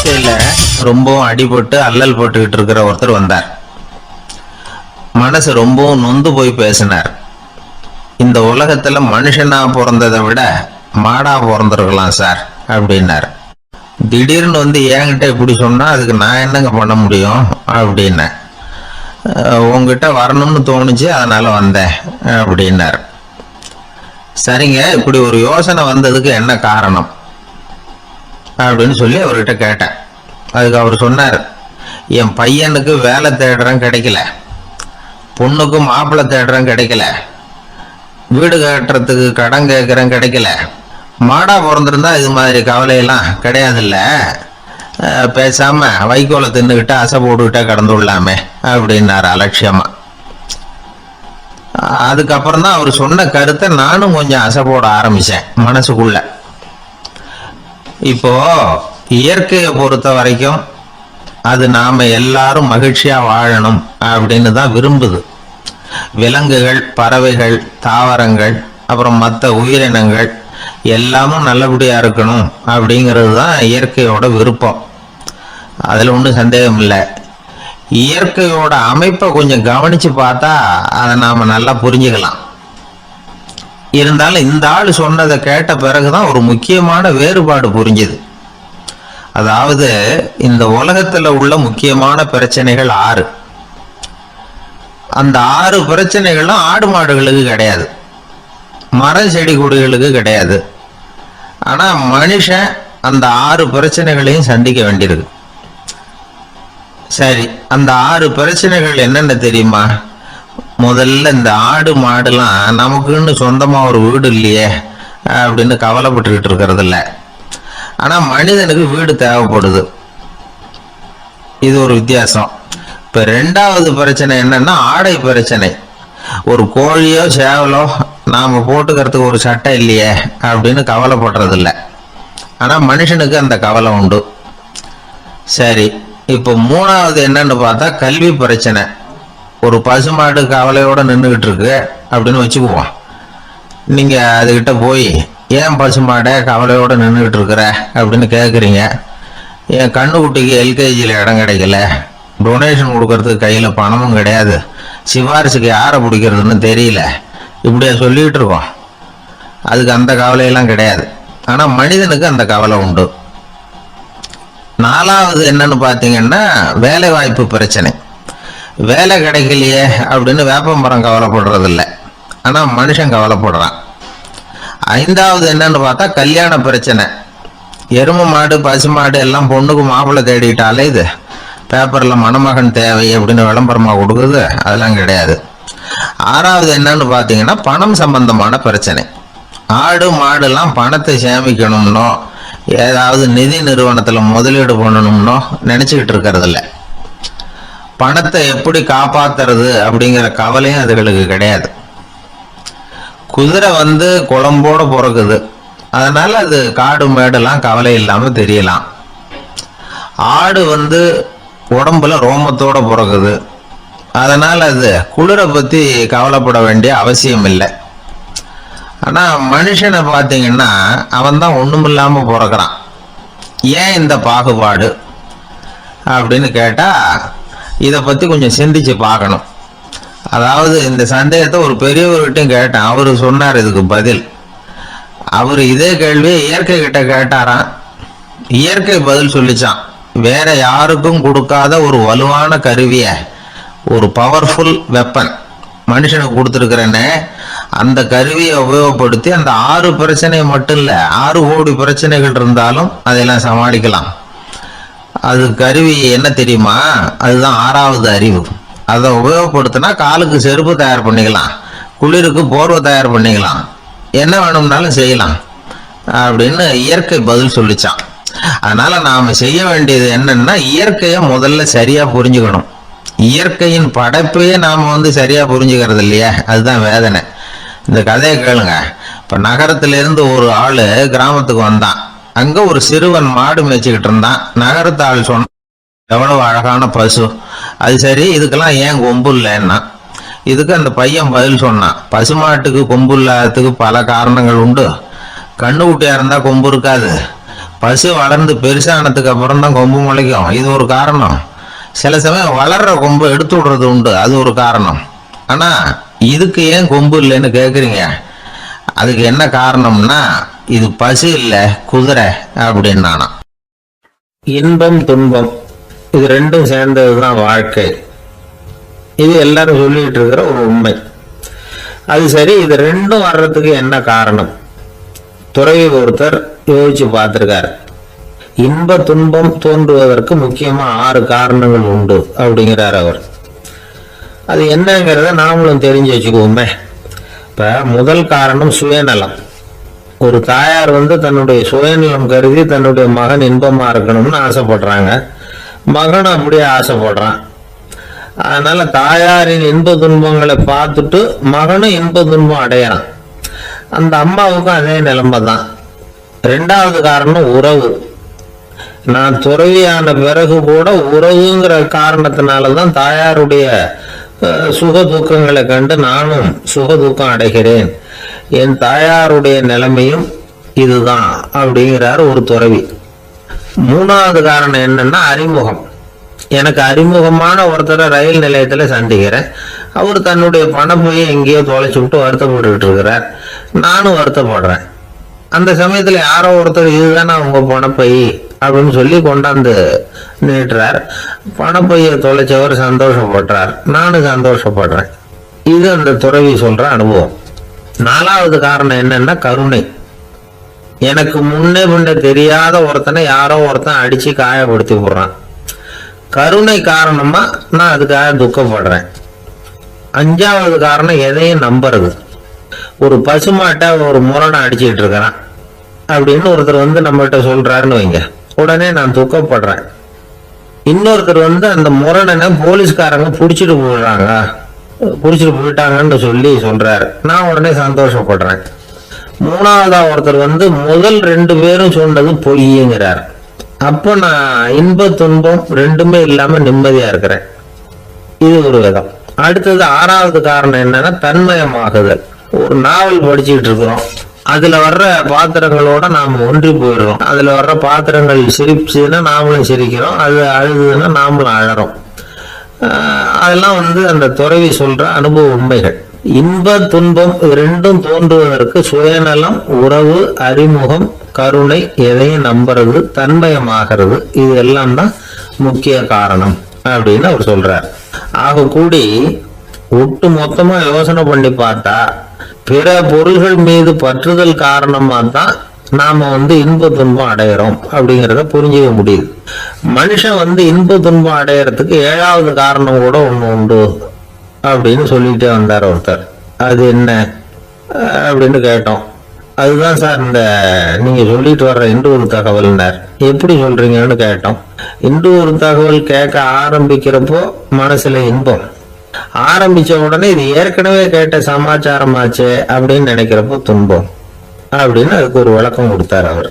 வாழ்க்கையில ரொம்பவும் அடிபட்டு அல்லல் போட்டுக்கிட்டு இருக்கிற ஒருத்தர் வந்தார். மனசு ரொம்பவும் நொந்து போய் பேசினார். இந்த உலகத்துல மனுஷனா பிறந்ததை விட மாடா பிறந்திருக்கலாம் சார் அப்படின்னார். திடீர்னு வந்து என்கிட்ட இப்படி சொன்னா அதுக்கு நான் என்னங்க பண்ண முடியும் அப்படின்னேன். உங்ககிட்ட வரணும்னு தோணுச்சு அதனால வந்தேன் அப்படின்னார். சரிங்க, இப்படி ஒரு யோசனை வந்ததுக்கு என்ன காரணம் அப்படின்னு சொல்லி அவர்கிட்ட கேட்டேன். அதுக்கு அவர் சொன்னார், என் பையனுக்கு வேலை தேடுறேன் கிடைக்கல, பொண்ணுக்கு மாப்பிள்ளை தேடுறேன் கிடைக்கல, வீடு கட்டுறதுக்கு கடன் கேட்குறேன் கிடைக்கல. மாடா பிறந்திருந்தா இது மாதிரி கவலையெல்லாம் கிடையாதுல்ல, பேசாம வைக்கோலை தின்னுக்கிட்டு அசை போட்டுக்கிட்டே கடந்து விடலாமே அப்படின்னாரு அலட்சியமா. அதுக்கப்புறம் தான் அவர் சொன்ன கருத்தை நானும் கொஞ்சம் அசை போட ஆரம்பிச்சேன் மனசுக்குள்ள. இப்போ இயற்கையை பொறுத்த வரைக்கும் அது நாம எல்லாரும் மகிழ்ச்சியா வாழணும் அப்படின்னு தான் விரும்புது. விலங்குகள், பறவைகள், தாவரங்கள், அப்புறம் மற்ற உயிரினங்கள் எல்லாமும் நல்லபடியா இருக்கணும் அப்படிங்கிறது தான் இயற்கையோட விருப்பம். அதுல ஒன்றும் சந்தேகம் இல்லை. இயற்கையோட அமைப்பை கொஞ்சம் கவனிச்சு பார்த்தா அதை நாம நல்லா புரிஞ்சுக்கலாம். இருந்தாலும் இந்த ஆள் சொன்னதை கேட்ட பிறகுதான் ஒரு முக்கியமான வேறுபாடு புரிஞ்சுது. அதாவது இந்த உலகத்துல உள்ள முக்கியமான பிரச்சனைகள் 6. அந்த 6 பிரச்சனைகளும் ஆடு மாடுகளுக்கு கிடையாது, மரம் செடி கொடிகளுக்கு கிடையாது. ஆனா மனுஷன் அந்த 6 பிரச்சனைகளையும் சந்திக்க வேண்டியிருக்கு. சரி, அந்த 6 பிரச்சனைகள் என்னென்ன தெரியுமா? முதல்ல இந்த ஆடு மாடுலாம் நமக்குன்னு சொந்தமா ஒரு வீடு இல்லையே அப்படின்னு கவலைப்பட்டுக்கிட்டு இருக்கிறது இல்லை. ஆனா மனிதனுக்கு வீடு தேவைப்படுது. இது ஒரு வித்தியாசம். இப்ப 2வது பிரச்சனை என்னன்னா ஆடை பிரச்சனை. ஒரு கோழியோ சேவலோ நாம போட்டுக்கிறதுக்கு ஒரு சட்டை இல்லையே அப்படின்னு கவலைப்படுறது இல்லை. ஆனா மனுஷனுக்கு அந்த கவலை உண்டு. சரி, இப்போ 3வது என்னன்னு பார்த்தா கல்வி பிரச்சனை. ஒரு பசுமாடு கவலையோட நின்றுகிட்டு இருக்கு அப்படின்னு வச்சுக்குவோம். நீங்க அதுகிட்ட போய் ஏன் பசுமாடை கவலையோட நின்றுகிட்டு இருக்கிற அப்படின்னு கேட்குறீங்க. என் கண்ணுக்குட்டிக்கு எல்கேஜியில் இடம் கிடைக்கல, டொனேஷன் கொடுக்கறதுக்கு கையில் பணமும் கிடையாது, சிபாரிசுக்கு யாரை பிடிக்கிறதுன்னு தெரியல, இப்படியா சொல்லிகிட்டு இருக்கோம். அதுக்கு அந்த கவலையெல்லாம் கிடையாது. ஆனால் மனிதனுக்கு அந்த கவலை உண்டு. 4வது என்னன்னு பார்த்தீங்கன்னா வேலை வாய்ப்பு பிரச்சனை. வேலை கிடைக்கலையே அப்படின்னு வேப்பமரம் கவலைப்படுறது இல்லை, ஆனால் மனுஷன் கவலைப்படுறான். 5வது என்னன்னு பார்த்தா கல்யாண பிரச்சனை. எருமை மாடு பசுமாடு எல்லாம் பொண்ணுக்கு மாப்பிள்ளை தேடிட்டாலே இது பேப்பரில் மணமகன் தேவை அப்படின்னு விளம்பரமாக கொடுக்குது, அதெல்லாம் கிடையாது. 6வது என்னன்னு பார்த்தீங்கன்னா பணம் சம்பந்தமான பிரச்சனை. ஆடு மாடுலாம் பணத்தை சேமிக்கணும்னோ ஏதாவது நிதி நிறுவனத்தில் முதலீடு பண்ணணும்னோ நினச்சிக்கிட்டு இருக்கிறது இல்லை. பணத்தை எப்படி காப்பாத்துறது அப்படிங்கிற கவலையும் அதுகளுக்கு கிடையாது. குதிரை வந்து குழம்போட பிறக்குது, அதனால அது காடு மேடெல்லாம் கவலை இல்லாம தெரியலாம். ஆடு வந்து உடம்புல ரோமத்தோட பிறக்குது, அதனால அது குளிரை பத்தி கவலைப்பட வேண்டிய அவசியம் இல்லை. ஆனா மனுஷனை பார்த்தீங்கன்னா அவன் தான் ஒண்ணுமில்லாம பிறக்கிறான். ஏன் இந்த பாகுபாடு அப்படின்னு கேட்டா இதை பத்தி கொஞ்சம் சிந்திச்சு பார்க்கணும். அதாவது இந்த சந்தேகத்தை ஒரு பெரியவர்கிட்டையும் கேட்டேன். அவரு சொன்னார் இதுக்கு பதில். அவரு இதே கேள்வியை இயற்கை கிட்ட கேட்டாராம். இயற்கை பதில் சொல்லிச்சான். வேற யாருக்கும் கொடுக்காத ஒரு வலுவான கருவிய, ஒரு பவர்ஃபுல் வெப்பன் மனுஷனுக்கு கொடுத்துருக்கிறேன்னு, அந்த கருவியை உபயோகப்படுத்தி அந்த 6 பிரச்சனை மட்டும் இல்லை 6 கோடி பிரச்சனைகள் இருந்தாலும் அதெல்லாம் சமாளிக்கலாம். அது கருவி என்ன தெரியுமா? அதுதான் 6வது அறிவு. அதை உபயோகப்படுத்தினா காலுக்கு செருப்பு தயார் பண்ணிக்கலாம், குளிருக்கு போர்வை தயார் பண்ணிக்கலாம், என்ன வேணும்னாலும் செய்யலாம் அப்படின்னு இயற்கை பதில் சொல்லிச்சான். அதனால நாம செய்ய வேண்டியது என்னன்னா இயற்கையை முதல்ல சரியா புரிஞ்சுக்கணும். இயற்கையின் படைப்பையே நாம வந்து சரியா புரிஞ்சுக்கிறது இல்லையா, அதுதான் வேதனை. இந்த கதையை கேளுங்க. இப்ப நகரத்திலிருந்து ஒரு ஆளு கிராமத்துக்கு வந்தான். அங்க ஒரு சிறுவன் மாடு மேய்ச்சிக்கிட்டு இருந்தான். நகரத்து ஆள் சொன்ன, எவ்வளவு அழகான பசு, அது சரி இதுக்கெல்லாம் ஏன் கொம்பு இல்லைன்னா. இதுக்கு அந்த பையன் பதில் சொன்னான், பசுமாட்டுக்கு கொம்பு இல்லாததுக்கு பல காரணங்கள் உண்டு. கண்ணுக்குட்டியா இருந்தா கொம்பு இருக்காது, பசு வளர்ந்து பெருசானதுக்கு அப்புறம் தான் கொம்பு முளைக்கும், இது ஒரு காரணம். சில சமயம் வளர்ற கொம்பு எடுத்து விடுறது உண்டு, அது ஒரு காரணம். ஆனா இதுக்கு ஏன் கொம்பு இல்லைன்னு கேக்குறீங்க. அதுக்கு என்ன காரணம்னா, இது பசு இல்ல குதிரை அப்படின்னானா. இன்பம் துன்பம் இது ரெண்டும் சேர்ந்ததுதான் வாழ்க்கை. இது எல்லாரும் சொல்லிட்டு இருக்கிற ஒரு உண்மை. அது சரி, இது ரெண்டும் வர்றதுக்கு என்ன காரணம்? துறவி ஒருத்தர் யோசிச்சு பார்த்திருக்காரு. இன்ப துன்பம் தோன்றுவதற்கு முக்கியமா 6 காரணங்கள் உண்டு அப்படிங்கிறார் அவர். அது என்னங்கிறத நாமளும் தெரிஞ்சு வச்சுக்குவோமே. இப்ப முதல் காரணம் சுயநலம். ஒரு தாயார் தன்னுடைய சுயநலம் கருதி தன்னுடைய மகன் இன்பமா இருக்கணும்னு ஆசைப்படுறாங்க. மகனும் அப்படியே ஆசைப்படுறான். அதனால தாயாரின் இன்ப துன்பங்களை பார்த்துட்டு மகனும் இன்ப துன்பம் அடையறான். அந்த அம்மாவுக்கும் அதே நிலைமை தான். 2வது காரணம் உறவு. நான் துறவியான பிறகு கூட உறவுங்கிற காரணத்தினாலதான் தாயாருடைய சுக துக்கங்களை கண்டு நானும் சுக துக்கம் அடைகிறேன். என் தாயாருடைய நிலைமையும் இதுதான் அப்படிங்கிறார் ஒரு துறவி. 3வது காரணம் என்னன்னா அறிமுகம். எனக்கு அறிமுகமான ஒருத்தரை ரயில் நிலையத்துல சந்திக்கிறேன். அவர் தன்னுடைய பணப்பையை எங்கேயோ தொலைச்சு விட்டு வருத்தப்பட்டு இருக்கிறார். நானும் வருத்தப்படுறேன். அந்த சமயத்துல யாரோ ஒருத்தர் இதுதானே உங்க பணப்பை அப்படின்னு சொல்லி கொண்டாந்து நீட்டுறார். பணப்பையை தொலைச்சவர் சந்தோஷப்படுறார், நானும் சந்தோஷப்படுறேன். இது அந்த துறவி சொல்ற அனுபவம். 4வது காரணம் என்னன்னா கருணை. எனக்கு முன்னே தெரியாத ஒருத்தனை யாரோ ஒருத்தன் அடிச்சு காயப்படுத்தி போடுறான். கருணை காரணமா நான் அதுக்காக துக்கப்படுறேன். 5வது காரணம் எதையும் நம்புறது. ஒரு பசுமாட்டை ஒரு முரணை அடிச்சுட்டு இருக்கிறான் அப்படின்னு ஒருத்தர் நம்மகிட்ட சொல்றாருன்னு வைங்க, உடனே நான் துக்கப்படுறேன். இன்னொருத்தர் அந்த முரணனை போலீஸ்காரங்க புடிச்சிட்டு போயிட்டாங்கன்னு சொல்லி சொல்றாரு, நான் உடனே சந்தோஷப்படுறேன். 3வதா ஒருத்தர் முதல் 2 பேரும் சொன்னது பொய்யுங்கிறார். அப்ப நான் இன்ப துன்பம் ரெண்டுமே இல்லாம நிம்மதியா இருக்கிறேன். இது ஒரு விதம். அடுத்தது 6வது காரணம் என்னன்னா தன்மயமாகுதல். ஒரு நாவல் படிச்சுட்டு இருக்கிறோம், அதுல வர்ற பாத்திரங்களோட நாம ஒன்றி போயிடுறோம். அதுல வர்ற பாத்திரங்கள் சிரிச்சுன்னா நாமளும் சிரிக்கிறோம், அது அழுதுன்னா நாமளும் அழறோம். அதெல்லாம் அந்த துறவி சொல்ற அனுபவ உண்மைகள். இன்ப துன்பம் ரெண்டும் தோன்றுவதற்கு சுயநலம், உறவு, அறிமுகம், கருணை, எதையும் நம்புறது, தன்மயமாகிறது, இது எல்லாம் தான் முக்கிய காரணம் அப்படின்னு அவர் சொல்றார். ஆக கூடி ஒட்டு மொத்தமா யோசனை பண்ணி பார்த்தா பிற பொருள்கள் மீது பற்றுதல் காரணமா தான் நாம இன்ப துன்பம் அடையிறோம் அப்படிங்கிறத புரிஞ்சுக்க முடியுது. மனுஷன் இன்ப துன்பம் அடையறதுக்கு 7வது காரணம் கூட ஒண்ணு உண்டு அப்படின்னு சொல்லிட்டே வந்தார் ஒருத்தர். அது என்ன அப்படின்னு கேட்டோம். அதுதான் சார் இந்த நீங்க சொல்லிட்டு வர்ற இன்று ஒரு தகவல்னார். எப்படி சொல்றீங்கன்னு கேட்டோம். இன்று ஒரு தகவல் கேட்க ஆரம்பிக்கிறப்போ மனசுல இன்பம், ஆரம்பிச்ச உடனே இது ஏற்கனவே கேட்ட சமாச்சாரமாச்சே அப்படின்னு நினைக்கிறப்போ துன்பம் அப்படின்னு அதுக்கு ஒரு விளக்கம் கொடுத்தார் அவர்.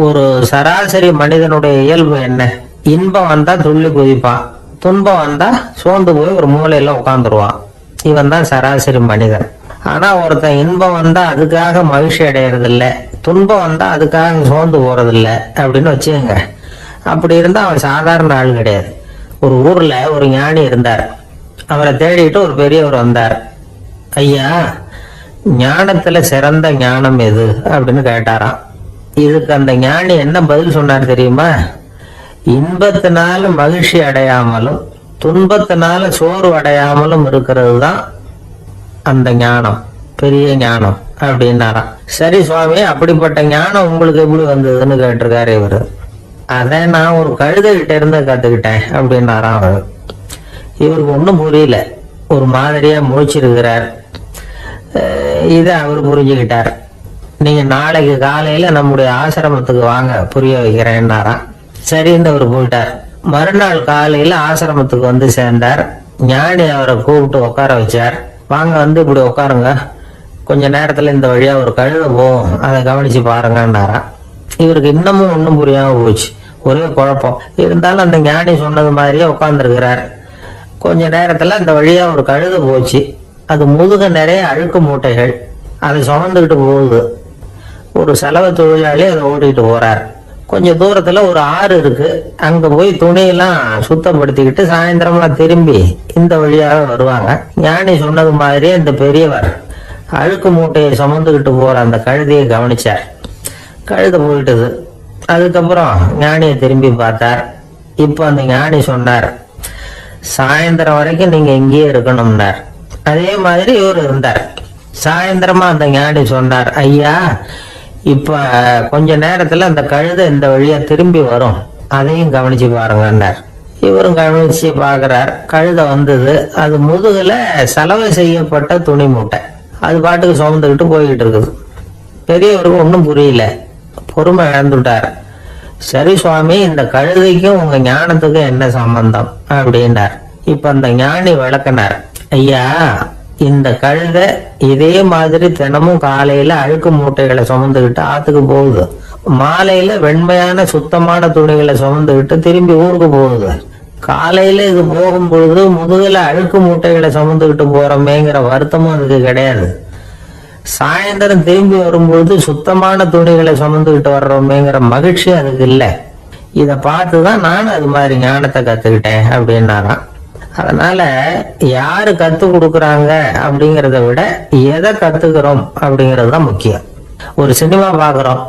ஒரு சராசரி மனிதனுடைய இயல்பு என்ன? இன்பம் வந்தா துள்ளி குதிப்பான், துன்பம் வந்தா சோர்ந்து போய் ஒரு மூலையில உட்காந்துருவான். இவன் தான் சராசரி மனிதன். ஆனா ஒருத்தன் இன்பம் வந்தா அதுக்காக மகிழ்ச்சி அடையிறது இல்ல, துன்பம் வந்தா அதுக்காக சோர்ந்து போறது இல்ல அப்படின்னு வச்சுக்கோங்க. அப்படி இருந்தா அவன் சாதாரண ஆள் கிடையாது. ஒரு ஊர்ல ஒரு ஞானி இருந்தார். அவரை தேடிட்டு ஒரு பெரியவர் வந்தார். ஐயா, ஞானத்துல சிறந்த ஞானம் எது அப்படின்னு கேட்டாராம். இதுக்கு அந்த ஞானி என்ன பதில் சொன்னார் தெரியுமா? இன்பத்தினால மகிழ்ச்சி அடையாமலும் துன்பத்தினால சோர்வு அடையாமலும் இருக்கிறது தான் அந்த ஞானம், பெரிய ஞானம் அப்படின்னாராம். சரி சுவாமி, அப்படிப்பட்ட ஞானம் உங்களுக்கு எப்படி வந்ததுன்னு கேட்டிருக்காரு இவரு. அதை நான் ஒரு கழுதைகிட்ட இருந்து கத்துக்கிட்டேன் அப்படின்னாராம் அவர். இவருக்கு ஒன்றும் புரியல, ஒரு மாதிரியா முழிச்சிருக்கிறார். இதை அவர் புரிஞ்சுக்கிட்டார். நீங்க நாளைக்கு காலையில நம்முடைய ஆசிரமத்துக்கு வாங்க, புரிய வைக்கிறேன்னாராம். சரின்னு அவர் போயிட்டார். மறுநாள் காலையில ஆசிரமத்துக்கு சேர்ந்தார். ஞானி அவரை கூப்பிட்டு உட்கார வச்சார். வாங்க இப்படி உட்காருங்க, கொஞ்ச நேரத்துல இந்த வழியா ஒரு கழுதை போகும், அதை கவனிச்சு பாருங்கன்னாராம். இவருக்கு இன்னமும் ஒன்றும் புரியாம போச்சு, ஒரே குழப்பம். இருந்தாலும் அந்த ஞானி சொன்னது மாதிரியே உட்கார்ந்துருக்கிறார். கொஞ்ச நேரத்துல இந்த வழியா ஒரு கழுதை போச்சு. அது முதுக நிறைய அழுக்கு மூட்டைகள், அதை சுமந்துக்கிட்டு போகுது. ஒரு சலவை தொழிலாளி அதை ஓட்டிட்டு போறார். கொஞ்சம் தூரத்துல ஒரு ஆறு இருக்கு. அங்க போய் துணியெல்லாம் சுத்தப்படுத்திக்கிட்டு சாயந்தரமா திரும்பி இந்த வழியாக வருவாங்க. ஞானி சொன்னது மாதிரியே இந்த பெரியவர் அழுக்கு மூட்டையை சுமந்துக்கிட்டு போற அந்த கழுதையை கவனிச்சார். கழுதை போயிட்டது. அதுக்கப்புறம் ஞானியை திரும்பி பார்த்தார். இப்ப அந்த ஞானி சொன்னார், சாயந்தரம் வரைக்கும் நீங்க இங்கேயே இருக்கணும்னார். அதே மாதிரி இவர் இருந்தார். சாயந்தரமா அந்த ஞானி சொன்னார், ஐயா இப்ப கொஞ்ச நேரத்துல அந்த கழுதை இந்த வழியா திரும்பி வரும், அதையும் கவனிச்சு பாருங்கன்னார். இவரும் கவனிச்சு பாக்குறார். கழுதை வந்தது. அது முதுகுல சலவை செய்யப்பட்ட துணி மூட்டை. அது பாட்டுக்கு சுமந்துக்கிட்டு போய்கிட்டு இருக்குது. பெரியவருக்கு ஒன்றும் புரியல. பொறுமை இழந்துட்டார். சரி சுவாமி, இந்த கழுதைக்கும் உங்க ஞானத்துக்கும் என்ன சம்பந்தம் அப்படின்னார். இப்ப அந்த ஞானி விளக்கினார், ஐயா இந்த கழுதை இதே மாதிரி தினமும் காலையில அழுக்கு மூட்டைகளை சுமந்துக்கிட்டு ஆத்துக்கு போகுது, மாலையில வெண்மையான சுத்தமான துணிகளை சுமந்துக்கிட்டு திரும்பி ஊருக்கு போகுது. காலையில இது போகும் பொழுது முதுகுல அழுக்கு மூட்டைகளை சுமந்துக்கிட்டு போறோமேங்கிற வருத்தமும் அதுக்கு கிடையாது. சாயந்தரம் திரும்பி வரும்பொழுது சுத்தமான துணிகளை சுமந்துக்கிட்டு வர்றோமேங்கிற மகிழ்ச்சி அதுக்கு இல்லை. இதை பார்த்துதான் நான் அது மாதிரி ஞானத்தை கத்துக்கிட்டேன் அப்படின்னாராம். அதனால யாரு கத்து கொடுக்குறாங்க அப்படிங்கிறத விட எதை கத்துக்கிறோம் அப்படிங்கிறது தான் முக்கியம். ஒரு சினிமா பாக்குறோம்,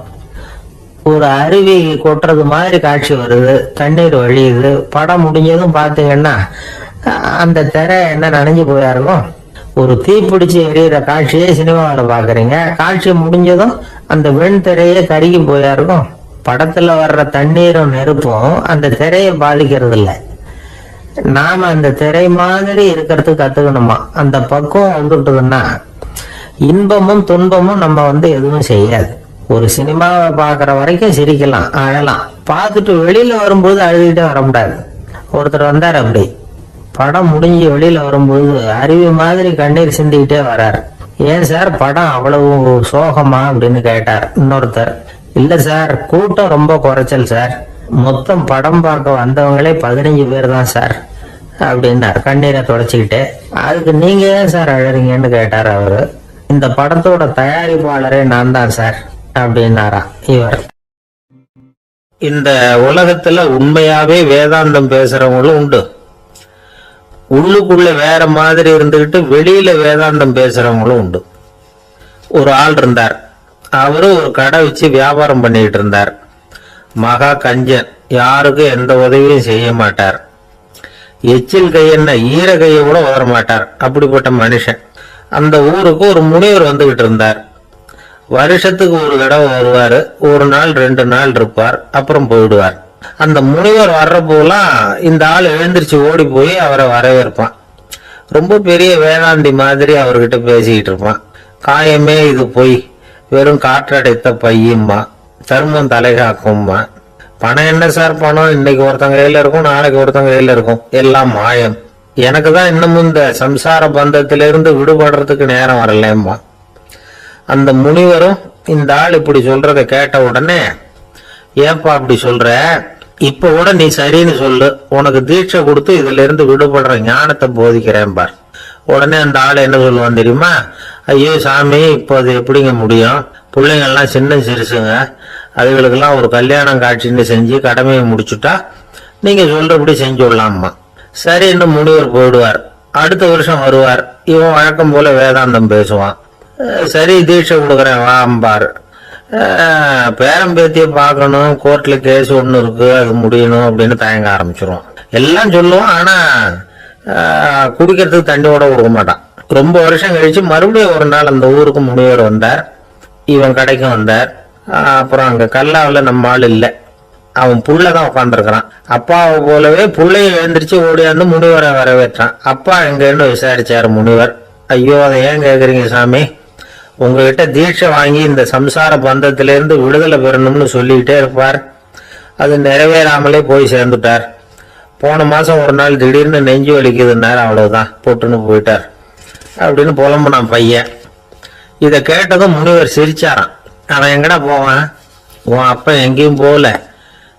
ஒரு அருவி கொட்டுறது மாதிரி காட்சி வருது, தண்ணீர் வழியுது. படம் முடிஞ்சதும் பார்த்தீங்கன்னா அந்த திரை என்ன நனைஞ்சு போயா இருக்கும். ஒரு தீப்பிடிச்சு எரியிற காட்சியே சினிமாவில் பாக்குறீங்க. காட்சி முடிஞ்சதும் அந்த வெண் திரையே கருகி போயா இருக்கும். படத்துல வர்ற தண்ணீரும் நெருப்பும் அந்த திரையை பாதிக்கிறது இல்லை. நாம அந்த திரை மாதிரி இருக்கிறதுக்கு கத்துக்கணுமா. அந்த பக்குவம் வந்துட்டதுன்னா இன்பமும் துன்பமும் நம்ம எதுவும் செய்யாது. ஒரு சினிமாவை பாக்குற வரைக்கும் சிரிக்கலாம், அழலாம். பார்த்துட்டு வெளியில வரும்போது அழுதுகிட்டே வர முடியாது. ஒருத்தர் வந்தார், அப்படி படம் முடிஞ்சு வெளியில வரும்போது அருவி மாதிரி கண்ணீர் சிந்திக்கிட்டே வர்றாரு. ஏன் சார் படம் அவ்வளவு சோகமா அப்படின்னு கேட்டார். இன்னொருத்தர், இல்ல சார் கூட்டம் ரொம்ப குறைச்சல் சார், மொத்தம் படம் பார்க்க வந்தவங்களே 15 பேர் தான் சார் அப்படின்னார் கண்ணீரை தொடச்சிக்கிட்டே. அதுக்கு நீங்க ஏன் சார் அழறீங்கன்னு கேட்டார் அவரு. இந்த படத்தோட தயாரிப்பாளரே நான் தான் சார் அப்படின்னாரா இவர். இந்த உலகத்துல உண்மையாவே வேதாந்தம் பேசுறவங்களும் உண்டு. உள்ளுக்குள்ள வேற மாதிரி இருந்துகிட்டு வெளியில வேதாந்தம் பேசுறவங்களும் உண்டு. ஒரு ஆள் இருந்தார். அவரு ஒரு கடை வச்சு வியாபாரம் பண்ணிட்டு இருந்தார். மகா கஞ்சன், யாருக்கும் எந்த உதவியும் செய்ய மாட்டார். எச்சில் கையென்ன ஈர கையை கூட உதற மாட்டார். அப்படிப்பட்ட மனுஷன். அந்த ஊருக்கு ஒரு முனிவர் வந்துகிட்டு இருந்தார். வருஷத்துக்கு ஒரு தடவை வருவாரு. ஒரு நாள் 2 நாள் இருப்பார், அப்புறம் போயிடுவார். அந்த முனிவர் வர்றப்போலாம் இந்த ஆள் எழுந்திரிச்சு ஓடி போய் அவரை வரவேற்பான். ரொம்ப பெரிய வேதாந்தி மாதிரி அவர்கிட்ட பேசிக்கிட்டு இருப்பான். காயமே இது போய் வெறும் காற்றடைத்த பையும்மா, தர்மம் தலைகாக்கும்மா. பணம் என்ன சார் பணம், இன்னைக்கு ஒருத்தங்க கையில இருக்கும், நாளைக்கு ஒருத்தங்க கையில இருக்கும், எல்லாம் மாயம். எனக்கு தான் இன்னமும் இந்த சம்சார பந்தத்திலிருந்து விடுபடுறதுக்கு நேரம் வரலம்மா. அந்த முனிவரும் இந்த ஆள் இப்படி சொல்றதை கேட்ட உடனே, ஏப்பா அப்படி சொல்ற, இப்ப கூட நீ சரின்னு சொல்லு, உனக்கு தீட்சை கொடுத்து இதுல இருந்து விடுபடுற ஞானத்தை போதிக்கிறேன் பார். உடனே அந்த ஆள் என்ன சொல்லுவான் தெரியுமா, ஐயோ சாமி இப்போ அது எப்படிங்க முடியும், பிள்ளைங்கள்லாம் சின்ன சிறுசுங்க, அதுகளுக்கெல்லாம் ஒரு கல்யாணம் காட்சின்னு செஞ்சு கடமையை முடிச்சுட்டா நீங்க சொல்றபடி செஞ்சு விடலாமா. சரின்னு முனிவர் போயிடுவார். அடுத்த வருஷம் வருவார். இவன் வழக்கம் போல வேதாந்தம் பேசுவான். சரி தீட்சை கொடுக்குறேன் வாம்பார். பேரம்பேத்திய பார்க்கணும், கோர்ட்ல கேஸ் ஒண்ணு இருக்கு, அது முடியணும் அப்படின்னு தயங்க ஆரம்பிச்சிருவான். எல்லாம் சொல்லுவான், ஆனா குடிக்கிறதுக்கு தண்ணி கூட கொடுக்க மாட்டான். ரொம்ப வருஷம் கழிச்சு மறுபடியும் ஒரு நாள் அந்த ஊருக்கு முனிவர் வந்தார். இவன் கடைக்கும் வந்தார். அப்புறம் அங்க கல்லாவில் நம்ம ஆள் இல்லை, அவன் புள்ளதான் உட்காந்துருக்கிறான். அப்பாவை போலவே புள்ளைய எழுந்திரிச்சு ஓடியாந்து முனிவரை வரவேற்றான். அப்பா எங்கன்னு விசாரிச்சாரு முனிவர். ஐயோ அதை ஏன் கேக்குறீங்க சாமி, உங்ககிட்ட தீட்சை வாங்கி இந்த சம்சார பந்தத்திலிருந்து விடுதலை பெறணும்னு சொல்லிக்கிட்டே இருப்பார், அது நிறைவேறாமலே போய் சேர்ந்துட்டார். போன மாசம் ஒரு நாள் திடீர்னு நெஞ்சு வலிக்குதுன்னாரு, அவ்வளவுதான் போட்டுன்னு போயிட்டார் அப்படின்னு புலம்புனான் பையன். இதை கேட்டதும் முனிவர் சிரிச்சாரான். அவன் எங்கடா போவான், உன் அப்ப எங்கேயும் போகல,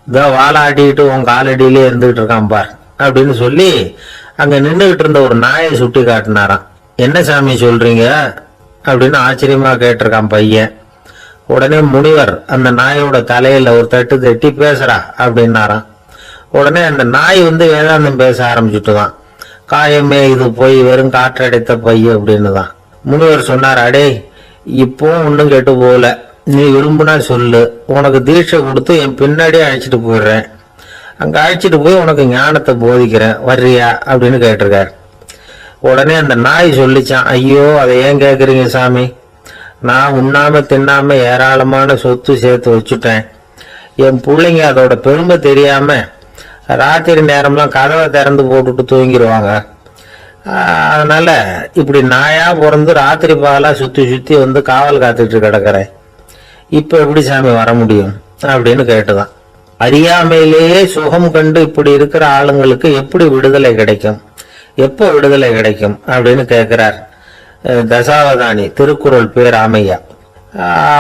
இதோ வாழாட்டிக்கிட்டு உன் காலடியிலே இருந்துகிட்டு இருக்கான் பார் அப்படின்னு சொல்லி அங்க நின்றுகிட்டு இருந்த ஒரு நாயை சுட்டி காட்டினாராம். என்ன சாமி சொல்றீங்க அப்படின்னு ஆச்சரியமா கேட்டிருக்கான் பையன். உடனே முனிவர் அந்த நாயோட தலையில ஒரு தட்டு தட்டி பேசுறா அப்படின்னாராம். உடனே அந்த நாய் வேதாந்தம் பேச ஆரம்பிச்சுட்டுதான். காயமே இது போய் வெறும் காற்றடைத்த பைய அப்படின்னு தான். முனிவர் சொன்னார், அடே இப்போ ஒன்றும் கெட்டு போகல, நீ விரும்புனா சொல்லு, உனக்கு தீட்சை கொடுத்து என் பின்னாடியே அழைச்சிட்டு போயிடுறேன், அங்க அழைச்சிட்டு போய் உனக்கு ஞானத்தை போதிக்கிறேன், வர்றியா அப்படின்னு கேட்டிருக்காரு. உடனே அந்த நாய் சொல்லிச்சான், ஐயோ அதை ஏன் கேட்குறீங்க சாமி, நான் உண்ணாம தின்னாம ஏராளமான சொத்து சேர்த்து வச்சுட்டேன், என் பிள்ளைங்க அதோட பெருமை தெரியாம ராத்திரி நேரம்லாம் கதவை திறந்து போட்டுட்டு தூங்கிடுவாங்க, அதனால இப்படி நாயா பிறந்து ராத்திரி பகலா சுத்தி சுத்தி காவல் காத்துட்டு கிடக்கிறேன், இப்ப எப்படி சாமி வர முடியும் அப்படின்னு கேட்டுதான். அறியாமையிலேயே சுகம் கண்டு இப்படி இருக்கிற ஆளுங்களுக்கு எப்படி விடுதலை கிடைக்கும், எப்போ விடுதலை கிடைக்கும் அப்படின்னு கேட்கிறார் தசாவதானி திருக்குறள் பேர் ராமையா.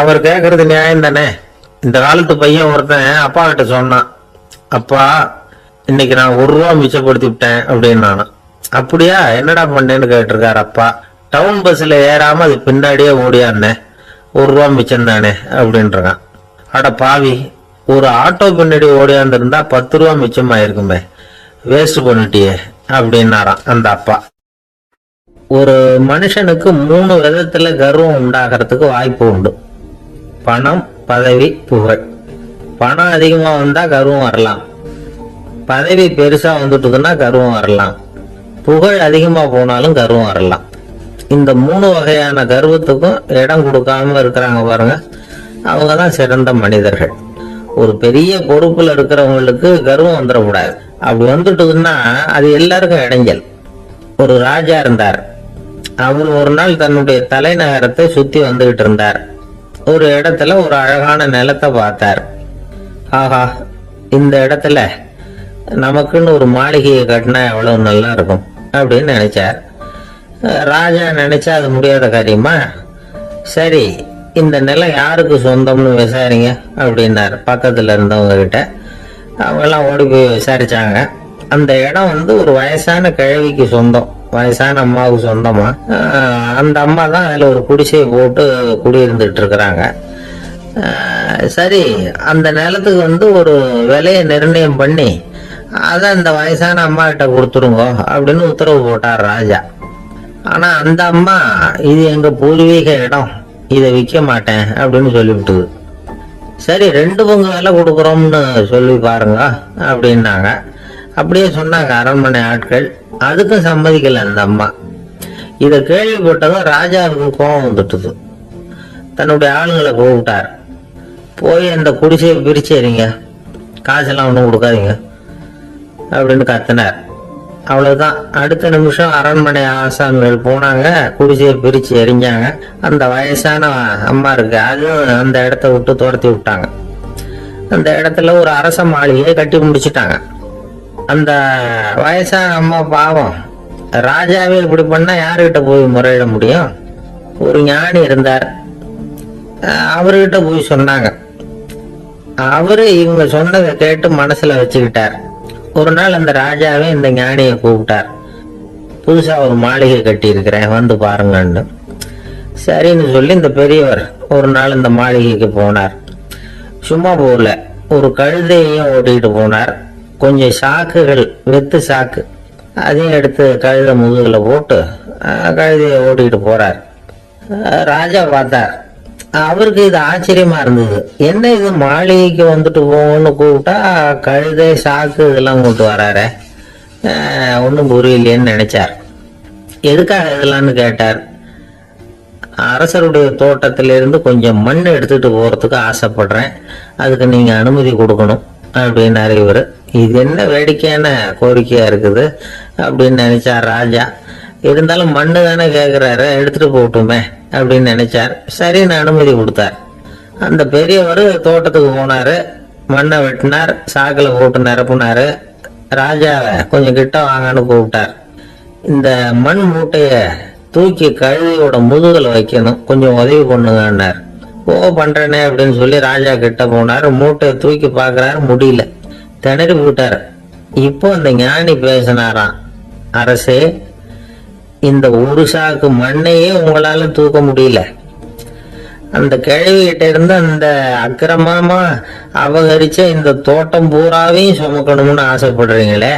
அவர் கேட்கறது நியாயம் தானே. இந்த காலத்து பையன் ஒருத்தன் அப்பா கிட்ட சொன்னான், அப்பா இன்னைக்கு நான் ₹1 மிச்சப்படுத்தி விட்டேன் அப்படின்னு. நானும் அப்படியா என்னடா பண்ணேன்னு கேட்டிருக்காரு அப்பா. டவுன் பஸ்ல ஏறாம அது பின்னாடியே ஓடியான்னேன், ₹1 மிச்சம் தானே அப்படின்றான். அட பாவி, ஒரு ஆட்டோ பின்னாடி ஓடியாந்துருந்தா ₹10 மிச்சமாயிருக்குமே, வேஸ்ட் பண்ணிட்டியே அப்படின்னாராம் அந்த அப்பா. ஒரு மனுஷனுக்கு 3 விதத்துல கர்வம் உண்டாகிறதுக்கு வாய்ப்பு உண்டு. பணம், பதவி, புகழ். பணம் அதிகமா வந்தா கர்வம் வரலாம், பதவி பெருசா வந்துட்டுதுன்னா கர்வம் வரலாம், புகழ் அதிகமா போனாலும் கர்வம் வரலாம். இந்த 3 வகையான கர்வத்துக்கும் இடம் கொடுக்காம இருக்கிறாங்க பாருங்க, அவங்கதான் சிறந்த மனிதர்கள். ஒரு பெரிய பொறுப்புல இருக்கிறவங்களுக்கு கர்வம் வந்துடக்கூடாது. அப்படி வந்துட்டுதுன்னா அது எல்லாருக்கும் இடைஞ்சல். ஒரு ராஜா இருந்தார். அவர் ஒரு நாள் தன்னுடைய தலைநகரத்தை சுத்தி வந்துகிட்டு இருந்தார். ஒரு இடத்துல ஒரு அழகான நிலத்தை பார்த்தார். ஆஹா, இந்த இடத்துல நமக்குன்னு ஒரு மாளிகையை கட்டினா எவ்வளவு நல்லா இருக்கும் அப்படின்னு நினைச்சார். ராஜா நினைச்சா அது முடியாத காரியமா? சரி, இந்த நிலம் யாருக்கு சொந்தம்னு விசாரிங்க அப்படின்னார் பக்கத்துல இருந்தவங்க கிட்ட. அவங்க எல்லாம் ஓடி போய் விசாரிச்சாங்க. அந்த இடம் ஒரு வயசான கிழவிக்கு சொந்தம், வயசான அம்மாவுக்கு சொந்தமா. அந்த அம்மா தான் அதுல ஒரு குடிசையை போட்டு குடியிருந்துட்டு இருக்கிறாங்க. சரி, அந்த நிலத்துக்கு ஒரு விலையை நிர்ணயம் பண்ணி அதை அந்த வயசான அம்மா கிட்ட கொடுத்துருங்க அப்படின்னு உத்தரவு போட்டார் ராஜா. ஆனா அந்த அம்மா, இது எங்க பூர்வீக இடம், இதை விற்க மாட்டேன் அப்படின்னு சொல்லிவிட்டுது. சரி, 2 பங்கு விலை கொடுக்குறோம்னு சொல்லி பாருங்க அப்படின்னாங்க. அப்படியே சொன்னாங்க அரண்மனை ஆட்கள். அதுக்கும் சம்மதிக்கல அந்த அம்மா. இதை கேள்விப்பட்டதும் ராஜாவுக்கு கோபம் வந்துட்டுது. தன்னுடைய ஆளுங்களை கூப்பிட்டார். போய் அந்த குடிசையை பிரிச்சு எறிங்க, காசெல்லாம் ஒன்றும் கொடுக்காதீங்க அப்படின்னு கத்தினார். அவ்வளவுதான். அடுத்த நிமிஷம் அரண்மனை ஆசான்கள் போனாங்க, குடிசையை பிரிச்சு எரிஞ்சாங்க. அந்த வயசான அம்மா இருக்கு, அதுவும் அந்த இடத்த விட்டு துரத்தி விட்டாங்க. அந்த இடத்துல ஒரு அரச மாளிகையை கட்டி முடிச்சுட்டாங்க. அந்த வயசான அம்மா பாவம், ராஜாவே இப்படி பண்ணா யாருகிட்ட போய் முறையிட முடியும்? ஒரு ஞானி இருந்தார், அவர்கிட்ட போய் சொன்னாங்க. அவரு இவங்க சொன்னதை கேட்டு மனசுல வச்சுக்கிட்டார். ஒரு நாள் அந்த ராஜாவே இந்த ஞானியை கூப்பிட்டார். புதுசா ஒரு மாளிகை கட்டி இருக்கிறேன், வந்து பாருங்கன்னு. சரின்னு சொல்லி இந்த பெரியவர் ஒரு நாள் இந்த மாளிகைக்கு போனார். சும்மா போகல, ஒரு கழுதையும் ஓட்டிட்டு போனார். கொஞ்சம் சாக்குகள், வெத்து சாக்கு, அதையும் எடுத்து கழுதை முதுகுல போட்டு கழுதையை ஓட்டிட்டு போறார். ராஜா பார்த்தார். அவருக்கு இது ஆச்சரியமா இருந்தது. என்ன இது, மாளிகைக்கு வந்துட்டு போகணும்னு கூப்பிட்டா கழுதை சாக்கு இதெல்லாம் கொண்டு வராரு, ஒன்றும் புரியலையேன்னு நினைச்சார். எதுக்காக இதெல்லாம்னு கேட்டார். அரசருடைய தோட்டத்திலிருந்து கொஞ்சம் மண் எடுத்துட்டு போறதுக்கு ஆசைப்படுறேன், அதுக்கு நீங்க அனுமதி கொடுக்கணும் அப்படின்னாரு இவரு. இது என்ன வேடிக்கையான கோரிக்கையா இருக்குது அப்படின்னு நினைச்சார் ராஜா. இருந்தாலும் மண்ணு தானே கேட்கிறாரு, எடுத்துட்டு போகட்டுமே அப்படின்னு நினைச்சார். சரின்னு அனுமதி கொடுத்தார். அந்த பெரியவர் தோட்டத்துக்கு போனாரு, மண்ணை வெட்டினார், சாக்கில போட்டு நிரப்புனாரு. ராஜாவை கொஞ்சம் கிட்ட வாங்கன்னு கூப்பிட்டார். இந்த மண் மூட்டைய தூக்கி கழுதையோட முதுகுல வைக்கணும், கொஞ்சம் உதவி பண்ணுங்கன்னார். பண்றேனே அப்படின்னு சொல்லி ராஜா கிட்ட போனாரு. மூட்டையை தூக்கி பாக்குறாரு, முடியல, திணறி போட்டாரு. இப்போ அந்த ஞானி பேசினாராம். அரசே, இந்த ஒரு சாக்கு மண்ணையே உங்களால தூக்க முடியல, அந்த கிழவிகிட்ட இருந்து அந்த அக்கிரமமா அபகரிச்ச இந்த தோட்டம் பூராவையும் சுமக்கணும்னு ஆசைப்படுறீங்களே,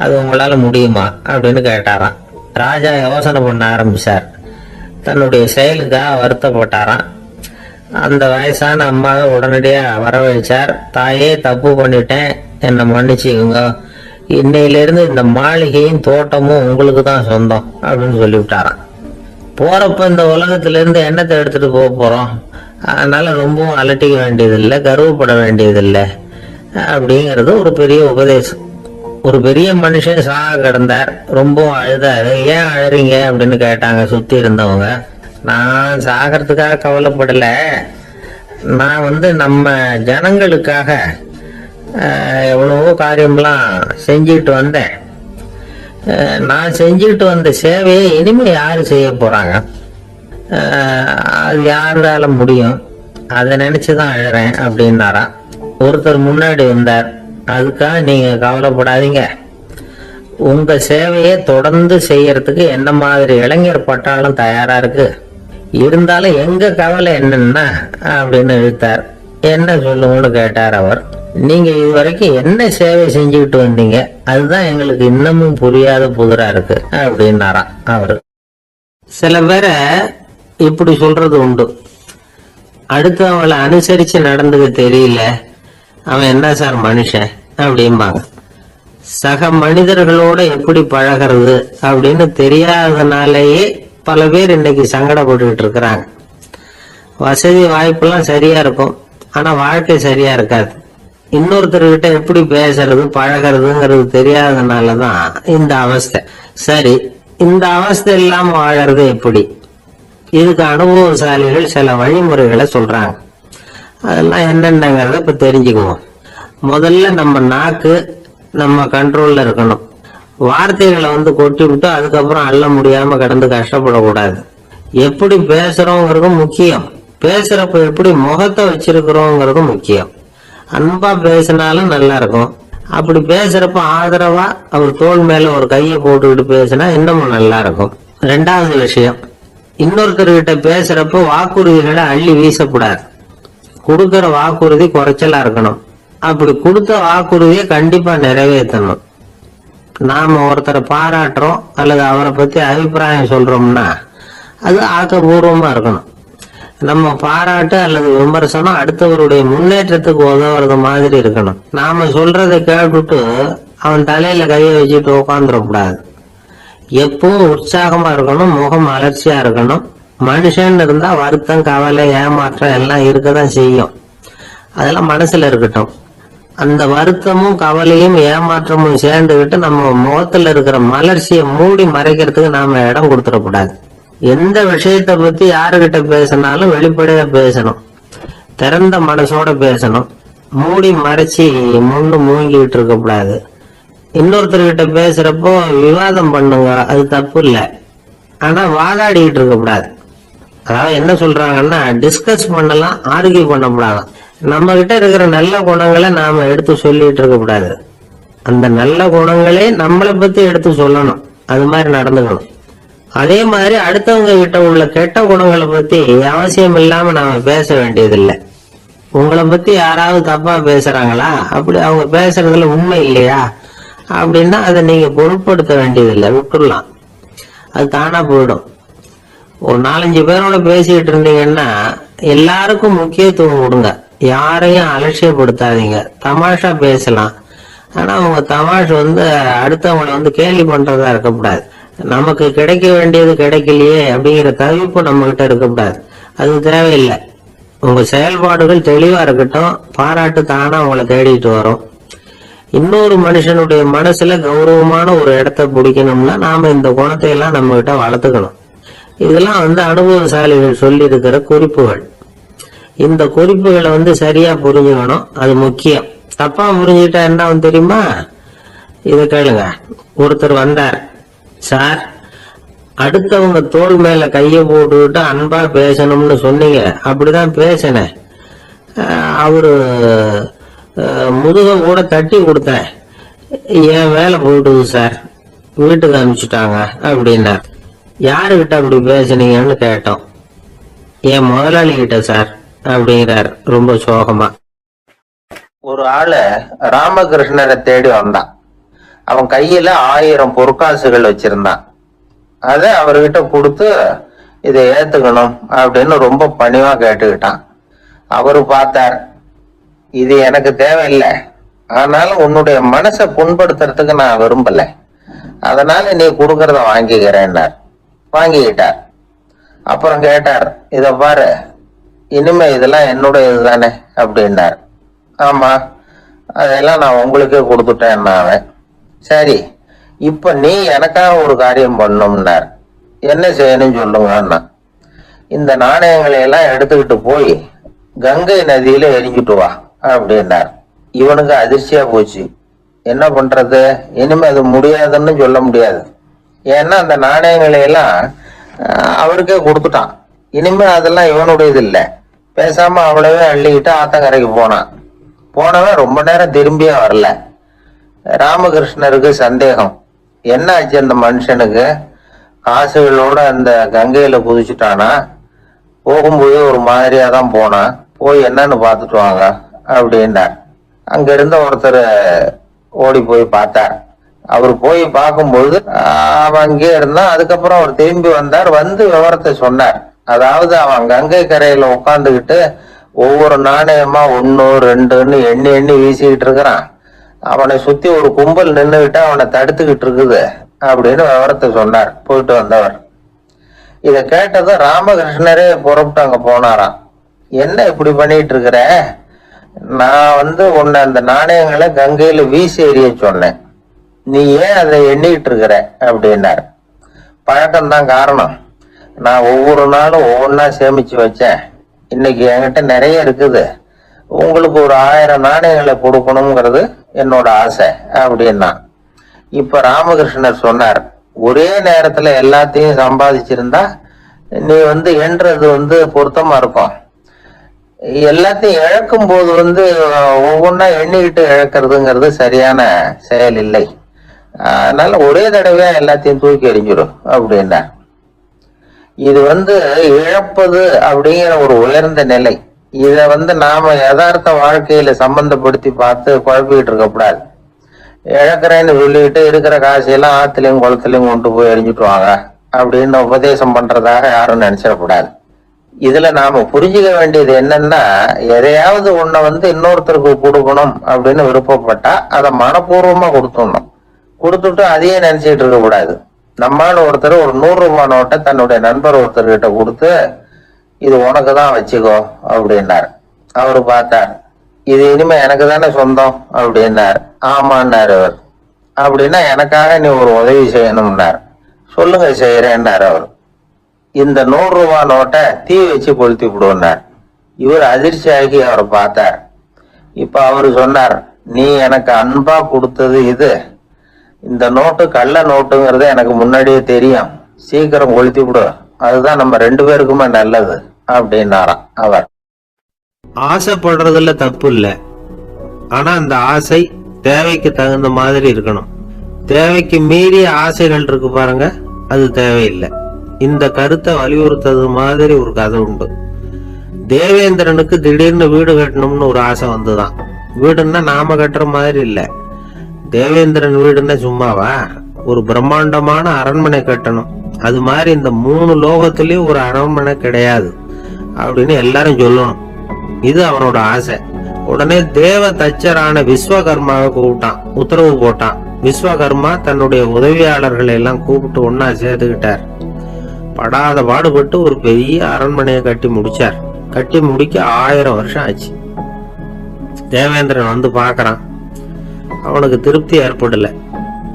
அது உங்களால முடியுமா அப்படின்னு கேட்டாராம். ராஜா யோசனை பண்ண ஆரம்பிச்சார். தன்னுடைய செயலுக்காக வருத்தப்பட்டாராம். அந்த வயசான அம்மாவை உடனடியாக வரவழைச்சார். தாயே, தப்பு பண்ணிட்டேன், என்னை மன்னிச்சுக்குங்க. இன்னையிலிருந்து இந்த மாளிகையும் தோட்டமும் உங்களுக்கு தான் சொந்தம் அப்படின்னு சொல்லிவிட்டாராம். போறப்ப இந்த உலகத்திலிருந்து எண்ணத்தை எடுத்துட்டு போக போறோம், அதனால ரொம்பவும் அலட்டிக்க வேண்டியதில்லை, கர்வப்பட வேண்டியதில்லை அப்படிங்கிறது ஒரு பெரிய உபதேசம். ஒரு பெரிய மனுஷன் சாக கிடந்தார். ரொம்பவும் அழுதாரு. ஏன் அழுறீங்க அப்படின்னு கேட்டாங்க சுத்தி இருந்தவங்க. நான் சாகிறதுக்காக கவலைப்படலை, நான் நம்ம ஜனங்களுக்காக எவ்வளவோ காரியம்லாம் செஞ்சுட்டு வந்தேன். நான் செஞ்சுட்டு வந்த சேவையை இனிமே யாரு செய்ய போறாங்க? அது யாரால முடியும்? அதை நினைச்சுதான் அழுறேன் அப்படின்னாராம். ஒருத்தர் முன்னாடி வந்தார். அதுக்காக நீங்க கவலைப்படாதீங்க, உங்க சேவையை தொடர்ந்து செய்யறதுக்கு என்ன மாதிரி இளைஞர் பட்டாலும் தயாரா இருக்கு. இருந்தாலும் எங்க கவலை என்னன்னா அப்படின்னு இழுத்தார். என்ன சொல்லுங்கன்னு கேட்டார் அவர். நீங்க இதுவரைக்கும் என்ன சேவை செஞ்சுக்கிட்டு வந்தீங்க, அதுதான் எங்களுக்கு இன்னமும் புரியாத புதிரா இருக்கு அப்படின்னாராம் அவரு. சில பேரை இப்படி சொல்றது உண்டு. அடுத்தவங்களை அனுசரிச்சு நடந்துக்க தெரியல, அவன் என்ன சார் மனுஷன் அப்படிம்பாங்க. சக மனிதர்களோட எப்படி பழகிறது அப்படின்னு தெரியாதனாலேயே பல பேர் இன்னைக்கு சங்கடப்பட்டுக்கிட்டு இருக்கிறாங்க. வசதி வாய்ப்பெல்லாம் சரியா இருக்கும், ஆனா வாழ்க்கை சரியா இருக்காது. இன்னொருத்தர்கிட்ட எப்படி பேசுறது பழகிறதுங்கிறது தெரியாதனாலதான் இந்த அவஸ்தை. சரி, இந்த அவஸ்தை இல்லாம வாழறது எப்படி? இதுக்கு அனுபவசாலிகள் சில வழிமுறைகளை சொல்றாங்க. அதெல்லாம் என்னென்னங்கிறத இப்ப தெரிஞ்சுக்குவோம். முதல்ல நம்ம நாக்கு நம்ம கண்ட்ரோல்ல இருக்கணும். வார்த்தைகளை கொட்டி விட்டு அதுக்கப்புறம் அள்ள முடியாம கடந்து கஷ்டப்படக்கூடாது. எப்படி பேசுறோங்கிறதும் முக்கியம், பேசுறப்ப எப்படி முகத்தை வச்சிருக்கிறோங்கிறதும் முக்கியம். அன்பா பேசினாலும் நல்லா இருக்கும். அப்படி பேசுறப்ப ஆதரவா அவர் தோள் மேல ஒரு கையை போட்டுக்கிட்டு பேசினா இன்னமும் நல்லா இருக்கும். ரெண்டாவது விஷயம், இன்னொருத்தர்கிட்ட பேசுறப்ப வாக்குறுதிகளை அள்ளி வீசக்கூடாது. கொடுக்கற வாக்குறுதி குறைச்சலா இருக்கணும். அப்படி கொடுத்த வாக்குறுதியை கண்டிப்பா நிறைவேற்றணும். நாம ஒருத்தரை பாராட்டுறோம் அல்லது அவரை பத்தி அபிப்பிராயம் சொல்றோம்னா அது ஆக்கப்பூர்வமா இருக்கணும். நம்ம பாராட்டு அல்லது விமர்சனம் அடுத்தவருடைய முன்னேற்றத்துக்கு உதவுறது மாதிரி இருக்கணும். நாம சொல்றதை கேட்டுட்டு அவன் தலையில கையை வச்சுட்டு உட்காந்துடக்கூடாது. எப்பவும் உற்சாகமா இருக்கணும், முகம் அலர்ச்சியா இருக்கணும். மனுஷன் இருந்தா வருத்தம், கவலை, ஏமாற்றம் எல்லாம் இருக்கதான் செய்யும். அதெல்லாம் மனசுல இருக்கட்டும். அந்த வருத்தமும் கவலையும் ஏமாற்றமும் சேர்ந்துகிட்டு நம்ம முகத்துல இருக்கிற மலர்ச்சியை மூடி மறைக்கிறதுக்கு நாம இடம் கொடுத்துடக்கூடாது. எந்த விஷயத்த பத்தி யாருகிட்ட பேசினாலும் வெளிப்படையா பேசணும், திறந்த மனசோட பேசணும். மூடி மறைச்சி முன்னு மூங்கிட்டு இருக்க கூடாது. இன்னொருத்தர்கிட்ட பேசுறப்போ விவாதம் பண்ணுங்க, அது தப்பு இல்லை, ஆனா வாதாடிக்கிட்டு இருக்க கூடாது. அதாவது என்ன சொல்றாங்கன்னா, டிஸ்கஸ் பண்ணலாம், ஆர்கியூ பண்ணக்கூடாது. நம்ம கிட்ட இருக்கிற நல்ல குணங்களை நாம எடுத்து சொல்லிட்டு இருக்க கூடாது. அந்த நல்ல குணங்களே நம்மளை பத்தி எடுத்து சொல்லணும், அது மாதிரி நடந்துக்கணும். அதே மாதிரி அடுத்தவங்க கிட்ட உள்ள கெட்ட குணங்களை பத்தி அவசியம் இல்லாம நாம பேச வேண்டியதில்லை. உங்களை பத்தி யாராவது தப்பா பேசுறாங்களா, அப்படி அவங்க பேசுறதுல உண்மை இல்லையா அப்படின்னா அதை நீங்க பொருட்படுத்த வேண்டியதில்லை, விட்டுடலாம், அது தானா போயிடும். ஒரு 4-5 பேரோட பேசிக்கிட்டு இருந்தீங்கன்னா எல்லாருக்கும் முக்கியத்துவம் கொடுங்க, யாரையும் அலட்சியப்படுத்தாதீங்க. தமாஷா பேசலாம், ஆனா அவங்க தமாஷ் அடுத்தவங்களை கேலி பண்றதா இருக்கக்கூடாது. நமக்கு கிடைக்க வேண்டியது கிடைக்கலையே அப்படிங்கிற தவிப்பு நம்ம கிட்ட இருக்கக்கூடாது, அது தேவையில்லை. உங்க செயல்பாடுகள் தெளிவா இருக்கட்டும், பாராட்டு தானா உங்களை தேடிட்டு வரும். இன்னொரு மனுஷனுடைய மனசுல கௌரவமான ஒரு இடத்த பிடிக்கணும்னா நாம இந்த குணத்தை எல்லாம் நம்ம கிட்ட வளர்த்துக்கணும். இதெல்லாம் அனுபவசாலிகள் சொல்லி இருக்கிற குறிப்புகள். இந்த குறிப்புகளை சரியா புரிஞ்சுக்கணும், அது முக்கியம். தப்பா புரிஞ்சுக்கிட்டா என்ன தெரியுமா? இத கேளுங்க. ஒருத்தர் வந்தார், சார் அடுத்தவங்க தோள் மேல கைய போட்டுக்கிட்டு அன்பா பேசணும்னு சொன்னீங்க, அப்படிதான் பேசினேன். அவரு முதுக கூட தட்டி கொடுத்தேன், என் வேலை போயிடுது சார், வீட்டுக்கு அனுப்பிச்சுட்டாங்க அப்படின்னார். யாருகிட்ட அப்படி பேசுனீங்கன்னு கேட்டோம். என் முதலாளி கிட்ட சார் அப்படிங்கிறார் ரொம்ப சோகமா. ஒரு ஆளு ராமகிருஷ்ணரை தேடி வந்தான். அவன் கையில 1000 பொற்காசுகள் வச்சிருந்தான். அதை அவர்கிட்ட கொடுத்து இதை ஏத்துக்கணும் அப்படின்னு ரொம்ப பணிவா கேட்டுக்கிட்டான். அவரு பார்த்தார், இது எனக்கு தேவையில்லை, ஆனாலும் உன்னுடைய மனசை புண்படுத்துறதுக்கு நான் விரும்பல, அதனால நீ கொடுக்கறத வாங்கிக்கிறேன்னார். வாங்கிக்கிட்டார். அப்புறம் கேட்டார், இத பாரு, இனிமே இதெல்லாம் என்னுடைய இதுதானே அப்படின்னார். ஆமா, அதெல்லாம் நான் உங்களுக்கே கொடுத்துட்டேன். அவன், சரி, இப்ப நீ எனக்காக ஒரு காரியம் பண்ணணும்னார். என்ன செய்யணும்னு சொல்லுங்கன்னா, இந்த நாணயங்களை எல்லாம் எடுத்துக்கிட்டு போய் கங்கை நதியில எரிஞ்சிட்டு வா அப்படின்னார். இவனுக்கு அதிர்ச்சியா போச்சு. என்ன பண்றது, இனிமே அது முடியாதுன்னு சொல்ல முடியாது. ஏன்னா அந்த நாணயங்களை எல்லாம் அவருக்கே கொடுத்துட்டான். இனிமே அதெல்லாம் இவனுடையது இல்லை. பேசாம அவ்வளவே அள்ளிக்கிட்டு ஆத்தங்கரைக்கு போனான். போனவன் ரொம்ப நேரம் திரும்பியே வரல. ராமகிருஷ்ணருக்கு சந்தேகம், என்ன ஆச்சு அந்த மனுஷனுக்கு, காசுகளோட அந்த கங்கையில குதிச்சுட்டானா, போகும்போது ஒரு மாதிரியா தான் போனான், போய் என்னன்னு பார்த்துட்டு வாங்க அப்படின்னார். அங்க இருந்த ஒருத்தர் ஓடி போய் பார்த்தார். அவர் போய் பார்க்கும்போது அவன் அங்கே இருந்தான். அதுக்கப்புறம் அவர் திரும்பி வந்தார். வந்து விவரத்தை சொன்னார். அதாவது அவன் கங்கை கரையில உட்காந்துக்கிட்டு ஒவ்வொரு நாணயமா 1 2ன்னு எண்ணி எண்ணி வீசிக்கிட்டு இருக்கிறான். அவனை சுத்தி ஒரு கும்பல் நின்றுகிட்டு அவனை தடுத்துக்கிட்டு இருக்குது அப்படின்னு விவரத்தை சொன்னார் போயிட்டு வந்தவர். இத கேட்டதும் ராமகிருஷ்ணரே புறப்பட்டு அங்க போனாராம். என்ன இப்படி பண்ணிட்டு இருக்கிற, நான் உன்னை அந்த நாணயங்களை கங்கையில வீசி எறிய சொன்னேன், நீ ஏன் அதை எண்ணிக்கிட்டு இருக்கிற அப்படின்னார். பழக்கம்தான் காரணம், நான் ஒவ்வொரு நாளும் ஒவ்வொன்னா சேமிச்சு வச்சேன். இன்னைக்கு என்கிட்ட நிறைய இருக்குது, உங்களுக்கு ஒரு 1000 நாணயங்களை கொடுக்கணுங்கிறது என்னோட ஆசை அப்படின்னா. இப்ப ராமகிருஷ்ணர் சொன்னார், ஒரே நேரத்துல எல்லாத்தையும் சம்பாதிச்சிருந்தா நீ எண்றது பொருத்தமா இருக்கும். எல்லாத்தையும் இழக்கும் போது ஒவ்வொன்னா எண்ணிக்கிட்டு இழக்கிறதுங்கிறது சரியான செயல் இல்லை. அதனால ஒரே தடவையா எல்லாத்தையும் தூக்கி எறிஞ்சிடும் அப்படின்னா. இது இழப்பது அப்படிங்கிற ஒரு உயர்ந்த நிலை. இத நாம யதார்த்த வாழ்க்கையில சம்பந்தப்படுத்தி பார்த்து குழப்பிக்கிட்டு இருக்கக்கூடாது. இழக்கிறேன்னு சொல்லிட்டு இருக்கிற காசையெல்லாம் ஆத்துலயும் குளத்துலயும் கொண்டு போய் எரிஞ்சுட்டு வாங்க அப்படின்னு உபதேசம் பண்றதாக யாரும் நினைச்சிடக்கூடாது. இதுல நாம புரிஞ்சுக்க வேண்டியது என்னன்னா, எதையாவது ஒன்ன இன்னொருத்தருக்கு கொடுக்கணும் அப்படின்னு விருப்பப்பட்டா அதை மனப்பூர்வமா கொடுத்துடணும். கொடுத்துட்டு அதையே நினைச்சிட்டு இருக்க கூடாது. நம்மால ஒருத்தர் ஒரு 100 ரூபாய் நோட்டை தன்னுடைய நண்பர் ஒருத்தர்கிட்ட கொடுத்து, இது உனக்கு தான் வச்சுக்கோ அப்படின்னார். அவரு பார்த்தார், இது இனிமே எனக்கு தானே சொந்தம் அப்படின்னார். ஆமான்னார் அவர். அப்படின்னா எனக்காக நீ ஒரு உதவி செய்யணும்னார். சொல்லுங்க செய்யறேன்னார் அவர். இந்த 100 ரூபாய் நோட்டை தீ வச்சு கொளுத்தி விடுனார். இவர் அதிர்ச்சியாகி அவரை பார்த்தார். இப்ப அவரு சொன்னார், நீ எனக்கு அன்பா கொடுத்தது இது, இந்த நோட்டு கள்ள நோட்டுங்கிறது எனக்கு முன்னாடியே தெரியும், சீக்கிரம் கொளுத்தி விடு, அதுதான் நம்ம 2 பேருக்குமே நல்லது அப்படின்னாராம் அவர். ஆசைப்படுறதுல தப்பு இல்லை, ஆனா அந்த ஆசை தேவைக்கு தகுந்த மாதிரி இருக்கணும். தேவைக்கு மீறிய ஆசைகள் இருக்கு பாருங்க, அது தேவையில்லை. இந்த கருத்தை வலியுறுத்தது மாதிரி ஒரு கதை உண்டு. தேவேந்திரனுக்கு திடீர்னு வீடு கட்டணும்னு ஒரு ஆசை வந்துதான். வீடுன்னா நாம கட்டுற மாதிரி இல்ல. தேவேந்திரன் வீடுன்னா சும்மாவா, ஒரு பிரம்மாண்டமான அரண்மனை கட்டணும். அது மாதிரி இந்த 3 லோகத்திலயும் ஒரு அரண்மனை கிடையாது அப்படின்னு எல்லாரும் சொல்லணும். இது அவனோட ஆசை. உடனே தேவ தச்சரான விஸ்வகர்மாவை கூப்பிட்டான், உத்தரவு போட்டான். விஸ்வகர்மா தன்னுடைய உதவியாளர்களை எல்லாம் கூப்பிட்டு ஒன்னா சேர்த்துக்கிட்டார். படாத பாடுபட்டு ஒரு பெரிய அரண்மனையை கட்டி முடிச்சார். கட்டி முடிக்க 1000 வருஷம் ஆச்சு. தேவேந்திரன் பாக்குறான். அவனுக்கு திருப்தி ஏற்படல.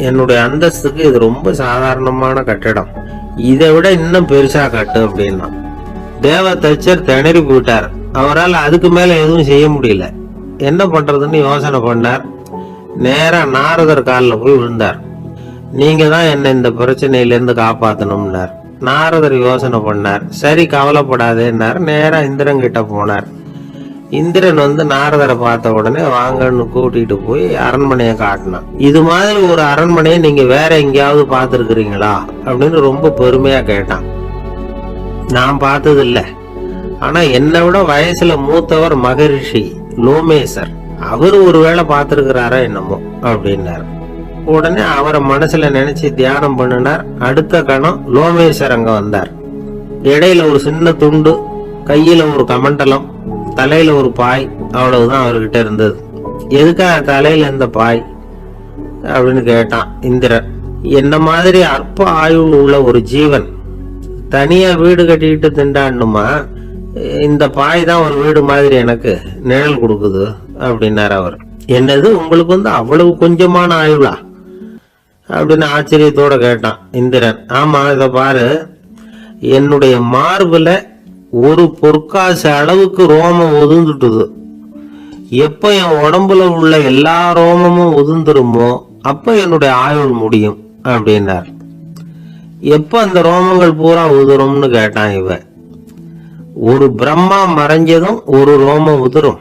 என்னுடைய அந்தஸ்துக்கு இது ரொம்ப சாதாரணமான கட்டிடம், இதை விட இன்னும் பெருசா கட்டு அப்படின்னா. தேவ தச்சர் திணறி போயிட்டார். அவரால் அதுக்கு மேல எதுவும் செய்ய முடியல. என்ன பண்றதுன்னு யோசனை பண்ணார். நேரா நாரதர் காலில் போய் விழுந்தார். நீங்க தான் என்ன இந்த பிரச்சனையில இருந்து காப்பாத்தணும்னார். நாரதர் யோசனை பண்ணார். சரி, கவலைப்படாதேன்னார். நேரா இந்திரன் கிட்ட போனார். இந்திரன் நாரதரை பார்த்த உடனே வாங்கன்னு கூட்டிட்டு போய் அரண்மனையை காட்டினான். இது மாதிரி ஒரு அரண்மனையை நீங்க வேற எங்கேயாவது பார்த்துருக்கிறீங்களா அப்படின்னு ரொம்ப பெருமையா கேட்டான். நான் பார்த்தது இல்ல, ஆனா என்னை விட வயசுல மூத்தவர் மகரிஷி லோமேசர், அவரு ஒருவேளை பார்த்திருக்கிறாரா என்னமோ அப்படின்னாரு. உடனே அவரை மனசுல நினைச்சு தியானம் பண்ணினார். அடுத்த கணம் லோமேசர் அங்க வந்தார். இடையில ஒரு சின்ன துண்டு, கையில ஒரு கமண்டலம், தலையில ஒரு பாய், அவ்வளவுதான் அவர்கிட்ட இருந்தது. எதுக்காக தலையில இந்த பாய் அப்படின்னு கேட்டான் இந்திரன். என்ன மாதிரி அற்ப ஆயுள் உள்ள ஒரு ஜீவன் தனியா வீடு கட்டிக்கிட்டு திண்டாடணுமா? இந்த பாய் தான் ஒரு வீடு மாதிரி எனக்கு நிழல் கொடுக்குது அப்படின்னாரு அவர். என்னது, உங்களுக்கு அவ்வளவு கொஞ்சமான ஆயுளா அப்படின்னு ஆச்சரியத்தோட கேட்டான் இந்திரன். ஆமா, இத பாரு, என்னுடைய மார்புல ஒரு பொற்காசு அளவுக்கு ரோமம் உதிர்ந்துட்டுது. எப்ப என் உடம்புல உள்ள எல்லா ரோமமும் உதிர்ந்துருமோ அப்ப என்னுடைய ஆயுள் முடியும் அப்படின்னார். எப்ப அந்த ரோமங்கள் பூரா உதிரும்னு கேட்டான் இவன். ஒரு பிரம்மா மறைஞ்சதும் ஒரு ரோமம் உதிரும்.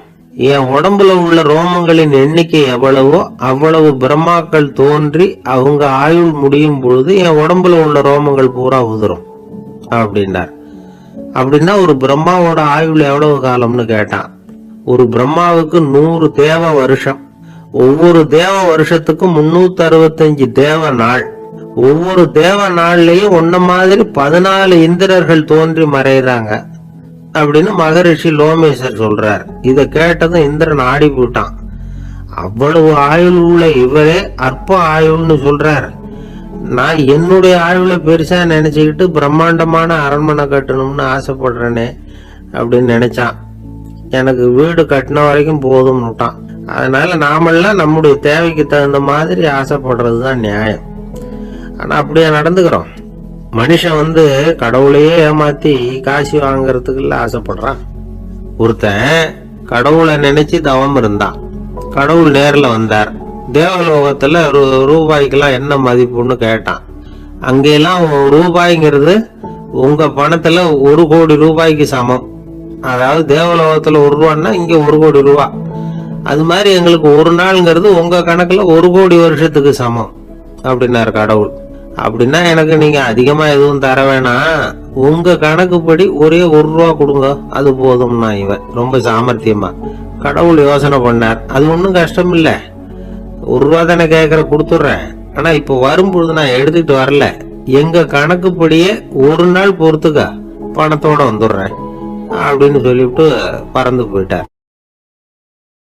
என் உடம்புல உள்ள ரோமங்களின் எண்ணிக்கை எவ்வளவோ அவ்வளவு பிரம்மாக்கள் தோன்றி அவங்க ஆயுள் முடியும் பொழுது என் உடம்புல உள்ள ரோமங்கள் பூரா உதிரும் அப்படின்னார். அப்படின்னா ஒரு பிரம்மாவோட ஆயுள் எவ்வளவு காலம்னு கேட்டான். ஒரு பிரம்மாவுக்கு 100 தேவ வருஷம். ஒவ்வொரு தேவ வருஷத்துக்கும் 365 தேவ நாள். ஒவ்வொரு தேவ நாள்லயும் ஒன்ன மாதிரி 14 இந்திரர்கள் தோன்றி மறைறாங்க அப்படின்னு மகரிஷி லோமேசர் சொல்றார். இத கேட்டதும் இந்திரன் ஆடி போட்டான். அவ்வளவு ஆயுள் உள்ள இவரே அற்ப ஆயுள்னு சொல்றார். நான் என்னுடைய ஆயுளை பெருசா நினைச்சுக்கிட்டு பிரம்மாண்டமான அரண்மனை கட்டணும்னு ஆசைப்படுறேனே அப்படின்னு நினைச்சான். எனக்கு வீடு கட்டின வரைக்கும் போதும்னுட்டான். அதனால நாமெல்லாம் நம்முடைய தேவைக்கு தகுந்த மாதிரி ஆசைப்படுறதுதான் நியாயம். ஆனா அப்படியே நடந்துக்கிறோம். மனுஷன் கடவுளையே ஏமாத்தி காசு வாங்கறதுக்குள்ள ஆசைப்படுறான். ஒருத்தன் கடவுளை நினைச்சு தவம் இருந்தான். கடவுள் நேர்ல வந்தார். தேவலோகத்துல ரூபாய்க்கெல்லாம் என்ன மதிப்புன்னு கேட்டான். அங்கெல்லாம் ரூபாய்ங்கிறது உங்க பணத்துல 1 கோடி ரூபாய்க்கு சமம். அதாவது தேவலோகத்துல 1 ரூபான்னா இங்க 1 கோடி ரூபா. அது மாதிரி எங்களுக்கு ஒரு நாள்ங்கிறது உங்க கணக்குல 1 கோடி வருஷத்துக்கு சமம் அப்படின்னாரு கடவுள். அப்படின்னா எனக்கு நீங்க அதிகமா எதுவும் தர வேணாம், உங்க கணக்குப்படி ஒரே 1 ரூபா கொடுங்க, அது போதும்னா இவன் ரொம்ப சாமர்த்தியமா. கடவுள் யோசனை பண்ணார். அது ஒன்றும் கஷ்டம் இல்லை, 1 ரூபா தானே கேட்கற, கொடுத்துட்றேன். ஆனா இப்ப வரும்பொழுது நான் எடுத்துக்கிட்டு வரல, எங்க கணக்குப்படியே 1 நாள் பொறுத்துக்க பணத்தோட வந்துடுறேன் அப்படின்னு சொல்லிவிட்டு பறந்து போயிட்டார்.